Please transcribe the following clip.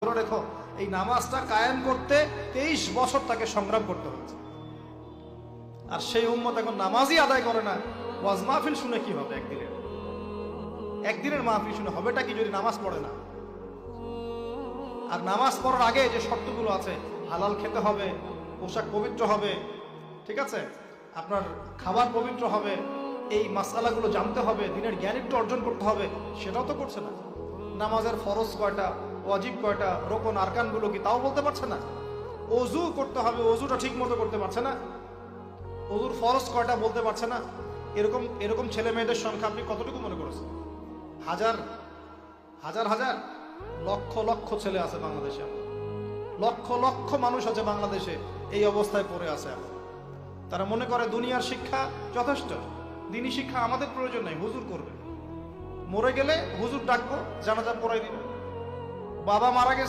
রেখো, এই নামাজটা কায়েম করতে 23 বছর তাকে সংগ্রাম করতে হচ্ছে। আর সেই উম্মত এখন নামাজই আদায় করে না। ওয়াজ মাহফিল শুনে কি হবে? একদিনের মাহফিল শুনে হবেটা কি যদি নামাজ পড়ে না? আর নামাজ পড়ার আগে যে শর্তগুলো আছে, হালাল খেতে হবে, পোশাক পবিত্র হবে, ঠিক আছে, আপনার খাবার পবিত্র হবে, এই মাসালাগুলো জানতে হবে, দিনের জ্ঞান একটু অর্জন করতে হবে, সেটাও তো করছে না। নামাজের ফরজ কয়টা, ওয়াজিব কয়টা, রোকন আরকানগুলো কি তাও বলতে পারছে না। ওযু করতে হবে, ওযুটা ঠিক মতো করতে পারছে না। ওযুর ফরজ কয়টা বলতে পারছে না। এরকম এরকম ছেলে মেয়েদের সংখ্যা আপনি কতটুকু মনে করেছেন? হাজার হাজার হাজার লক্ষ লক্ষ ছেলে আছে বাংলাদেশে, লক্ষ লক্ষ মানুষ আছে বাংলাদেশে এই অবস্থায় পড়ে আছে। তারা মনে করে দুনিয়ার শিক্ষা যথেষ্ট, দিনী শিক্ষা আমাদের প্রয়োজন নাই, হুজুর করবে। মরে গেলে হুজুর ডাকবো, জানাজা পড়াই দিব। বাবা মারা গেছে,